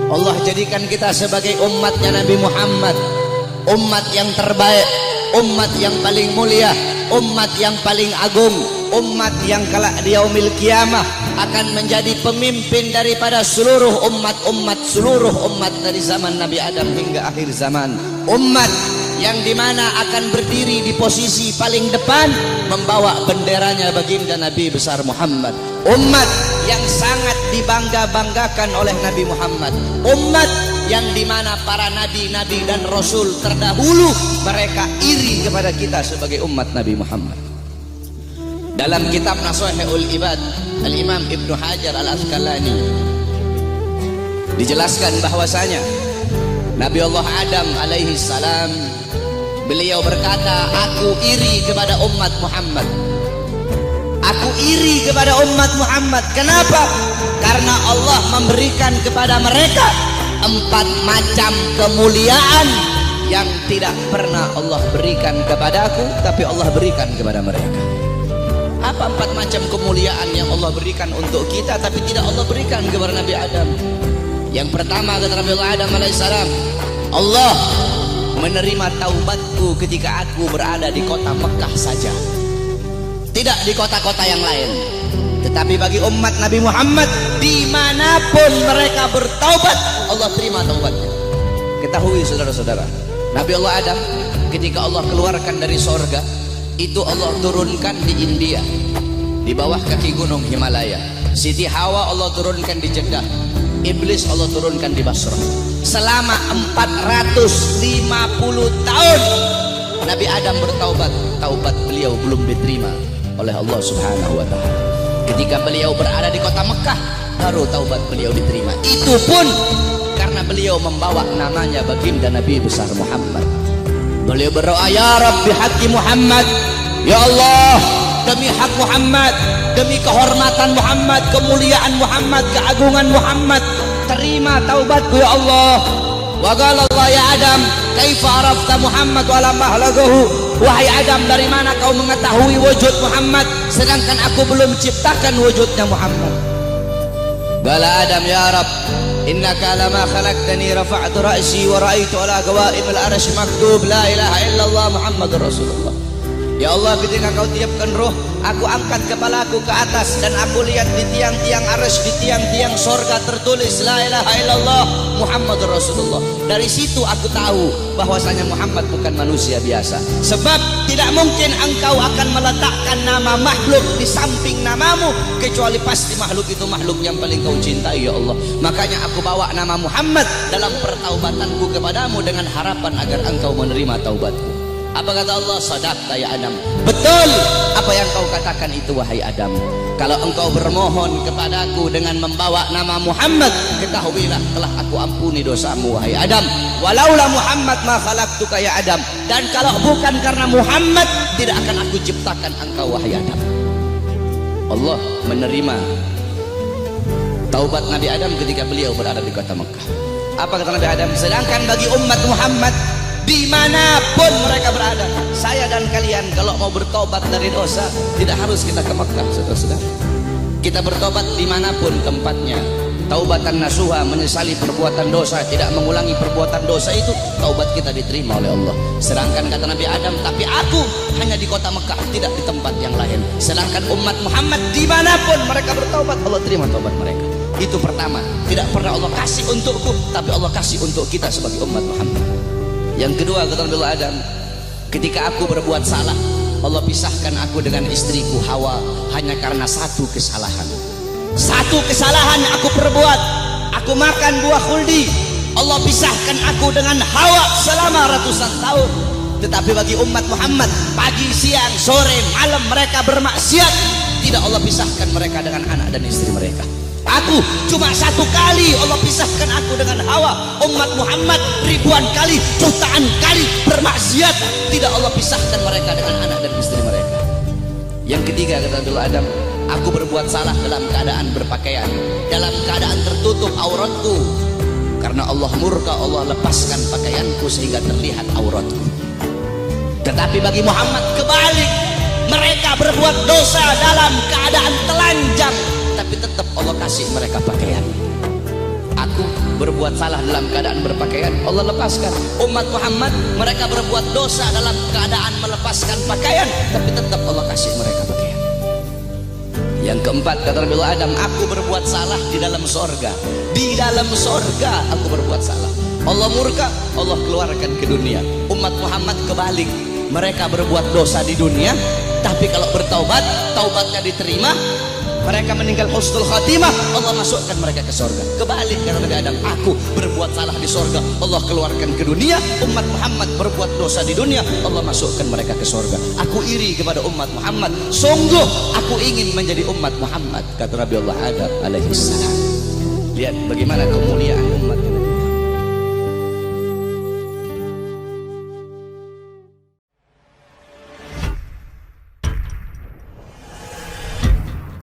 Allah jadikan kita sebagai umatnya Nabi Muhammad, umat yang terbaik, umat yang paling mulia, umat yang paling agung, umat yang kelak di yaumil kiamah akan menjadi pemimpin daripada seluruh seluruh umat dari zaman Nabi Adam hingga akhir zaman. Umat yang dimana akan berdiri di posisi paling depan membawa benderanya baginda Nabi besar Muhammad. Umat yang sangat dibangga-banggakan oleh Nabi Muhammad. Umat yang dimana para nabi-nabi dan rasul terdahulu mereka iri kepada kita sebagai umat Nabi Muhammad. Dalam kitab Nashihul Ibad, Al-Imam Ibnu Hajar Al-Asqalani dijelaskan bahwasanya Nabi Allah Adam alaihi salam beliau berkata, aku iri kepada umat Muhammad. Aku iri kepada umat Muhammad. Kenapa? Karena Allah memberikan kepada mereka 4 macam kemuliaan yang tidak pernah Allah berikan kepadaku, tapi Allah berikan kepada mereka. Apa 4 macam kemuliaan yang Allah berikan untuk kita tapi tidak Allah berikan kepada Nabi Adam? Yang pertama kata Nabi Adam alaihissalam, Allah menerima taubatku ketika aku berada di kota Mekah saja, tidak di kota-kota yang lain. Tetapi bagi umat Nabi Muhammad dimanapun mereka bertaubat, Allah terima taubatnya. Ketahui saudara-saudara, Nabi Allah Adam ketika Allah keluarkan dari sorga itu Allah turunkan di India, di bawah kaki gunung Himalaya. Siti Hawa Allah turunkan di Jeddah, Iblis Allah turunkan di Basrah. Selama 450 tahun Nabi Adam bertaubat, taubat beliau belum diterima oleh Allah Subhanahu wa Ta'ala. Ketika beliau berada di kota Mekah baru taubat beliau diterima. Itu pun karena beliau membawa namanya baginda Nabi besar Muhammad. Beliau berdoa, ya Rabbi haqqi Muhammad, ya Allah demi hak Muhammad, demi kehormatan Muhammad, kemuliaan Muhammad, keagungan Muhammad, terima taubatku ya Allah. Wa qala Allah ya Adam, kaifa arafta Muhammad wa lam ahlagahu? Wahai Adam, dari mana kau mengetahui wujud Muhammad sedangkan aku belum ciptakan wujudnya Muhammad? Qala Adam, ya Rabb, innaka lama khalaqtani rafa'tu ra'si wa ra'aitu ala qawaimil arsy maktub la ilaha illallah Muhammadur Rasulullah. Ya Allah, ketika kau tiupkan roh, aku angkat kepalaku ke atas dan aku lihat di tiang-tiang arsy, di tiang-tiang sorga tertulis la ilaha illallah Muhammadur Rasulullah. Dari situ aku tahu bahwasanya Muhammad bukan manusia biasa. Sebab tidak mungkin engkau akan meletakkan nama makhluk di samping namamu kecuali pasti makhluk itu makhluk yang paling kau cintai ya Allah. Makanya aku bawa nama Muhammad dalam pertaubatanku kepadamu dengan harapan agar engkau menerima taubatku. Apa kata Allah? Sadaqta ya Adam, betul apa yang kau katakan itu wahai Adam. Kalau engkau bermohon kepadaku dengan membawa nama Muhammad, ketahuilah telah aku ampuni dosamu wahai Adam. Walaula Muhammad ma khalaqtuka ya Adam, dan kalau bukan karena Muhammad tidak akan aku ciptakan engkau wahai Adam. Allah menerima taubat Nabi Adam ketika beliau berada di kota Mekah. Apa kata Nabi Adam? Sedangkan bagi umat Muhammad dimanapun mereka berada, saya dan kalian kalau mau bertobat dari dosa tidak harus kita ke Mekah, saudara-saudara. Kita bertobat dimanapun tempatnya. Taubatan nasuha, menyesali perbuatan dosa, tidak mengulangi perbuatan dosa, itu taubat kita diterima oleh Allah. Sedangkan kata Nabi Adam, tapi aku hanya di kota Mekah, tidak di tempat yang lain. Sedangkan umat Muhammad dimanapun mereka bertaubat, Allah terima taubat mereka. Itu pertama, tidak pernah Allah kasih untukku, tapi Allah kasih untuk kita sebagai umat Muhammad. Yang kedua kata Nabi Adam, ketika aku berbuat salah, Allah pisahkan aku dengan istriku Hawa hanya karena satu kesalahan. Satu kesalahan aku perbuat, aku makan buah khuldi, Allah pisahkan aku dengan Hawa selama ratusan tahun. Tetapi bagi umat Muhammad, pagi, siang, sore, malam mereka bermaksiat, tidak Allah pisahkan mereka dengan anak dan istri mereka. Aku cuma satu kali Allah pisahkan aku dengan Hawa. Umat Muhammad ribuan kali, jutaan kali bermaksiat, tidak Allah pisahkan mereka dengan anak dan istri mereka. Yang ketiga kata Nabi Adam, aku berbuat salah dalam keadaan berpakaian, dalam keadaan tertutup auratku. Karena Allah murka, Allah lepaskan pakaianku sehingga terlihat auratku. Tetapi bagi Muhammad kebalik, mereka berbuat dosa dalam keadaan telanjang, tapi tetap Allah kasih mereka pakaian. Aku berbuat salah dalam keadaan berpakaian, Allah lepaskan. Umat Muhammad mereka berbuat dosa dalam keadaan melepaskan pakaian, tapi tetap Allah kasih mereka pakaian. Yang keempat kata Nabi Adam, aku berbuat salah di dalam sorga. Di dalam sorga aku berbuat salah. Allah murka, Allah keluarkan ke dunia. Umat Muhammad kebalik, mereka berbuat dosa di dunia, tapi kalau bertaubat, taubatnya diterima, mereka meninggal husnul khatimah, Allah masukkan mereka ke sorga. Kebalik kata Nabi Adam, aku berbuat salah di sorga, Allah keluarkan ke dunia. Umat Muhammad berbuat dosa di dunia, Allah masukkan mereka ke sorga. Aku iri kepada umat Muhammad, sungguh aku ingin menjadi umat Muhammad, kata Nabi Allah Adam alaihi salam. Lihat bagaimana kemuliaan umat